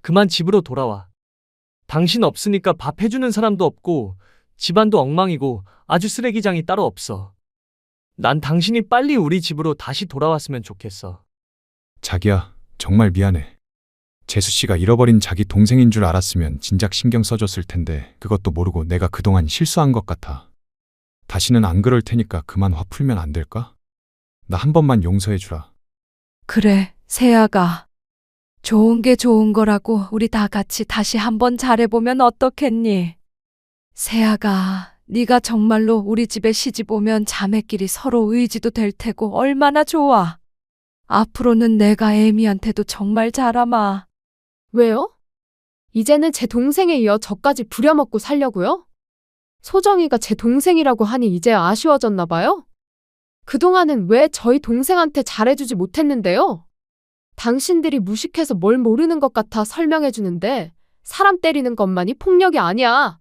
그만 집으로 돌아와. 당신 없으니까 밥 해주는 사람도 없고 집안도 엉망이고 아주 쓰레기장이 따로 없어. 난 당신이 빨리 우리 집으로 다시 돌아왔으면 좋겠어. 자기야, 정말 미안해. 재수 씨가 잃어버린 자기 동생인 줄 알았으면 진작 신경 써줬을 텐데 그것도 모르고 내가 그동안 실수한 것 같아. 다시는 안 그럴 테니까 그만 화 풀면 안 될까? 나 한 번만 용서해 주라. 그래, 세아가. 좋은 게 좋은 거라고 우리 다 같이 다시 한번 잘해보면 어떻겠니? 세아가, 네가 정말로 우리 집에 시집 오면 자매끼리 서로 의지도 될 테고 얼마나 좋아. 앞으로는 내가 애미한테도 정말 잘하마. 왜요? 이제는 제 동생에 이어 저까지 부려먹고 살려고요? 소정이가 제 동생이라고 하니 이제 아쉬워졌나 봐요? 그동안은 왜 저희 동생한테 잘해주지 못했는데요? 당신들이 무식해서 뭘 모르는 것 같아 설명해주는데 사람 때리는 것만이 폭력이 아니야.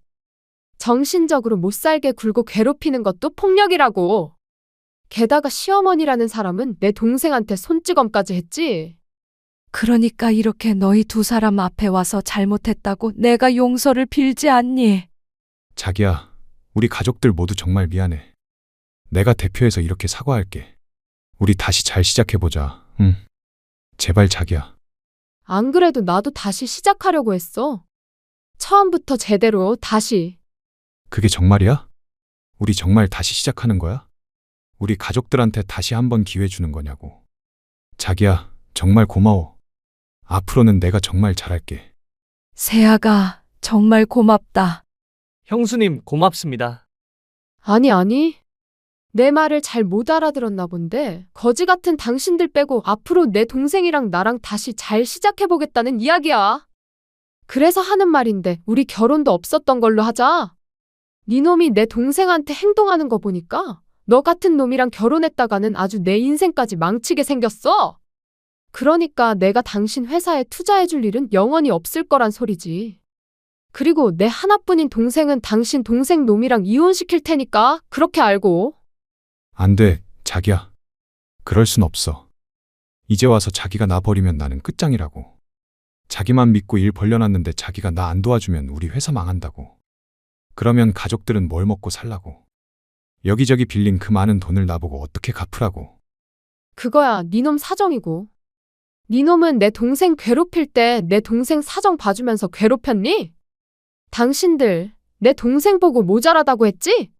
정신적으로 못 살게 굴고 괴롭히는 것도 폭력이라고. 게다가 시어머니라는 사람은 내 동생한테 손찌검까지 했지. 그러니까 이렇게 너희 두 사람 앞에 와서 잘못했다고 내가 용서를 빌지 않니? 자기야, 우리 가족들 모두 정말 미안해. 내가 대표해서 이렇게 사과할게. 우리 다시 잘 시작해보자. 응. 제발 자기야. 안 그래도 나도 다시 시작하려고 했어. 처음부터 제대로 다시. 그게 정말이야? 우리 정말 다시 시작하는 거야? 우리 가족들한테 다시 한번 기회 주는 거냐고. 자기야, 정말 고마워. 앞으로는 내가 정말 잘할게. 세아가, 정말 고맙다. 형수님, 고맙습니다. 아니. 내 말을 잘 못 알아들었나 본데 거지 같은 당신들 빼고 앞으로 내 동생이랑 나랑 다시 잘 시작해보겠다는 이야기야. 그래서 하는 말인데 우리 결혼도 없었던 걸로 하자. 네 놈이 내 동생한테 행동하는 거 보니까 너 같은 놈이랑 결혼했다가는 아주 내 인생까지 망치게 생겼어. 그러니까 내가 당신 회사에 투자해줄 일은 영원히 없을 거란 소리지. 그리고 내 하나뿐인 동생은 당신 동생 놈이랑 이혼시킬 테니까 그렇게 알고. 안 돼, 자기야. 그럴 순 없어. 이제 와서 자기가 나 버리면 나는 끝장이라고. 자기만 믿고 일 벌려놨는데 자기가 나 안 도와주면 우리 회사 망한다고. 그러면 가족들은 뭘 먹고 살라고. 여기저기 빌린 그 많은 돈을 나보고 어떻게 갚으라고. 그거야 네 놈 사정이고. 네 놈은 내 동생 괴롭힐 때 내 동생 사정 봐주면서 괴롭혔니? 당신들 내 동생 보고 모자라다고 했지?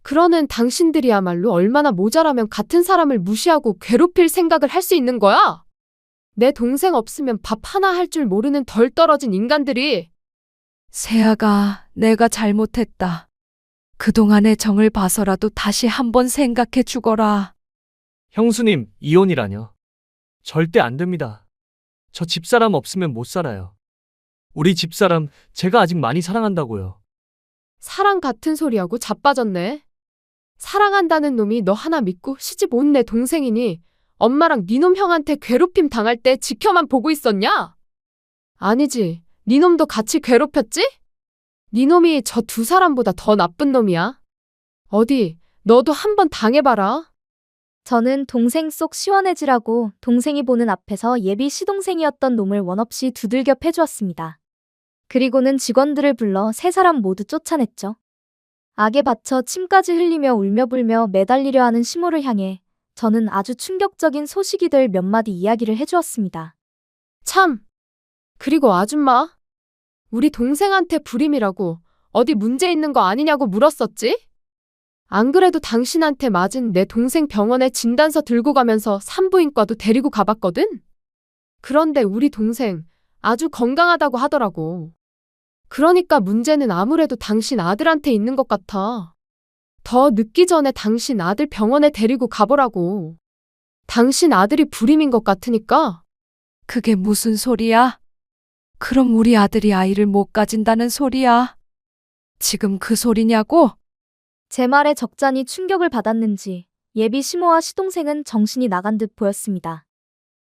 그러는 당신들이야말로 얼마나 모자라면 같은 사람을 무시하고 괴롭힐 생각을 할 수 있는 거야? 내 동생 없으면 밥 하나 할 줄 모르는 덜 떨어진 인간들이. 세아가, 내가 잘못했다. 그동안의 정을 봐서라도 다시 한번 생각해 주거라. 형수님, 이혼이라뇨. 절대 안 됩니다. 저 집사람 없으면 못 살아요. 우리 집사람, 제가 아직 많이 사랑한다고요. 사랑 같은 소리하고 자빠졌네. 사랑한다는 놈이 너 하나 믿고 시집 온 내 동생이니 엄마랑 네 놈 형한테 괴롭힘 당할 때 지켜만 보고 있었냐? 아니지. 네 놈도 같이 괴롭혔지? 네 놈이 저 두 사람보다 더 나쁜 놈이야. 어디 너도 한번 당해봐라. 저는 동생 속 시원해지라고 동생이 보는 앞에서 예비 시동생이었던 놈을 원없이 두들겨 패주었습니다. 그리고는 직원들을 불러 세 사람 모두 쫓아냈죠. 악에 받쳐 침까지 흘리며 울며불며 매달리려 하는 시모를 향해 저는 아주 충격적인 소식이 될 몇 마디 이야기를 해주었습니다. 참. 그리고 아줌마. 우리 동생한테 불임이라고 어디 문제 있는 거 아니냐고 물었었지? 안 그래도 당신한테 맞은 내 동생 병원에 진단서 들고 가면서 산부인과도 데리고 가봤거든? 그런데 우리 동생 아주 건강하다고 하더라고. 그러니까 문제는 아무래도 당신 아들한테 있는 것 같아. 더 늦기 전에 당신 아들 병원에 데리고 가보라고. 당신 아들이 불임인 것 같으니까. 그게 무슨 소리야? 그럼 우리 아들이 아이를 못 가진다는 소리야? 지금 그 소리냐고? 제 말에 적잖이 충격을 받았는지 예비 시모와 시동생은 정신이 나간 듯 보였습니다.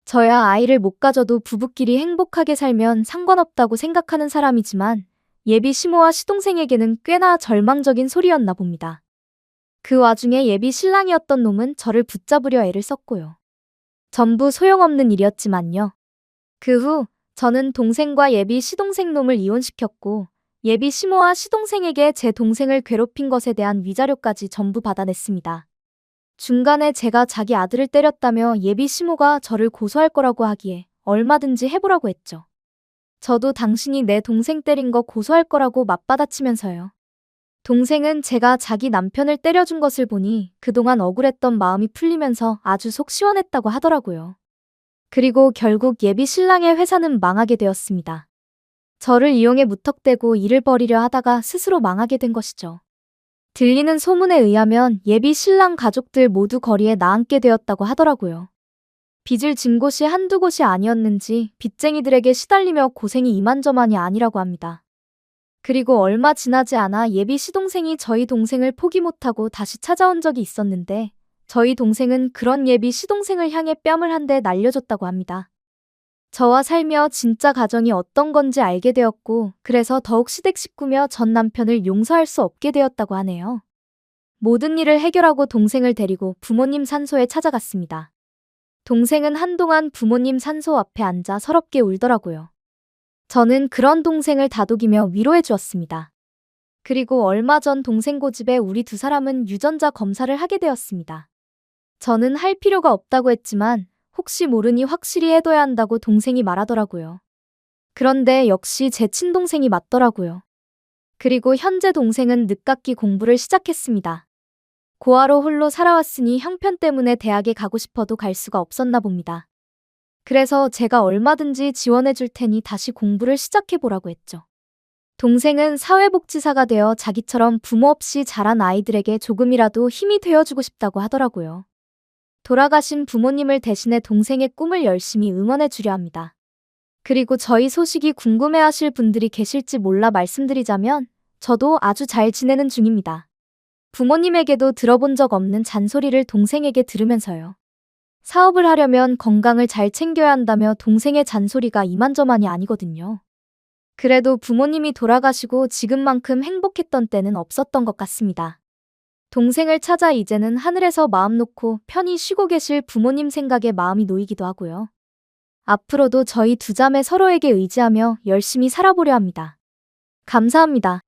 저야 아이를 못 가져도 부부끼리 행복하게 살면 상관없다고 생각하는 사람이지만 예비 시모와 시동생에게는 꽤나 절망적인 소리였나 봅니다. 그 와중에 예비 신랑이었던 놈은 저를 붙잡으려 애를 썼고요. 전부 소용없는 일이었지만요. 그 후 저는 동생과 예비 시동생 놈을 이혼시켰고 예비 시모와 시동생에게 제 동생을 괴롭힌 것에 대한 위자료까지 전부 받아냈습니다. 중간에 제가 자기 아들을 때렸다며 예비 시모가 저를 고소할 거라고 하기에 얼마든지 해보라고 했죠. 저도 당신이 내 동생 때린 거 고소할 거라고 맞받아치면서요. 동생은 제가 자기 남편을 때려준 것을 보니 그동안 억울했던 마음이 풀리면서 아주 속 시원했다고 하더라고요. 그리고 결국 예비 신랑의 회사는 망하게 되었습니다. 저를 이용해 무턱대고 일을 벌이려 하다가 스스로 망하게 된 것이죠. 들리는 소문에 의하면 예비 신랑 가족들 모두 거리에 나앉게 되었다고 하더라고요. 빚을 진 곳이 한두 곳이 아니었는지 빚쟁이들에게 시달리며 고생이 이만저만이 아니라고 합니다. 그리고 얼마 지나지 않아 예비 시동생이 저희 동생을 포기 못하고 다시 찾아온 적이 있었는데 저희 동생은 그런 예비 시동생을 향해 뺨을 한 대 날려줬다고 합니다. 저와 살며 진짜 가정이 어떤 건지 알게 되었고 그래서 더욱 시댁 식구며 전 남편을 용서할 수 없게 되었다고 하네요. 모든 일을 해결하고 동생을 데리고 부모님 산소에 찾아갔습니다. 동생은 한동안 부모님 산소 앞에 앉아 서럽게 울더라고요. 저는 그런 동생을 다독이며 위로해 주었습니다. 그리고 얼마 전 동생 고집에 우리 두 사람은 유전자 검사를 하게 되었습니다. 저는 할 필요가 없다고 했지만 혹시 모르니 확실히 해둬야 한다고 동생이 말하더라고요. 그런데 역시 제 친동생이 맞더라고요. 그리고 현재 동생은 늦깎이 공부를 시작했습니다. 고아로 홀로 살아왔으니 형편 때문에 대학에 가고 싶어도 갈 수가 없었나 봅니다. 그래서 제가 얼마든지 지원해 줄 테니 다시 공부를 시작해 보라고 했죠. 동생은 사회복지사가 되어 자기처럼 부모 없이 자란 아이들에게 조금이라도 힘이 되어주고 싶다고 하더라고요. 돌아가신 부모님을 대신해 동생의 꿈을 열심히 응원해 주려 합니다. 그리고 저희 소식이 궁금해 하실 분들이 계실지 몰라 말씀드리자면 저도 아주 잘 지내는 중입니다. 부모님에게도 들어본 적 없는 잔소리를 동생에게 들으면서요. 사업을 하려면 건강을 잘 챙겨야 한다며 동생의 잔소리가 이만저만이 아니거든요. 그래도 부모님이 돌아가시고 지금만큼 행복했던 때는 없었던 것 같습니다. 동생을 찾아 이제는 하늘에서 마음 놓고 편히 쉬고 계실 부모님 생각에 마음이 놓이기도 하고요. 앞으로도 저희 두 자매 서로에게 의지하며 열심히 살아보려 합니다. 감사합니다.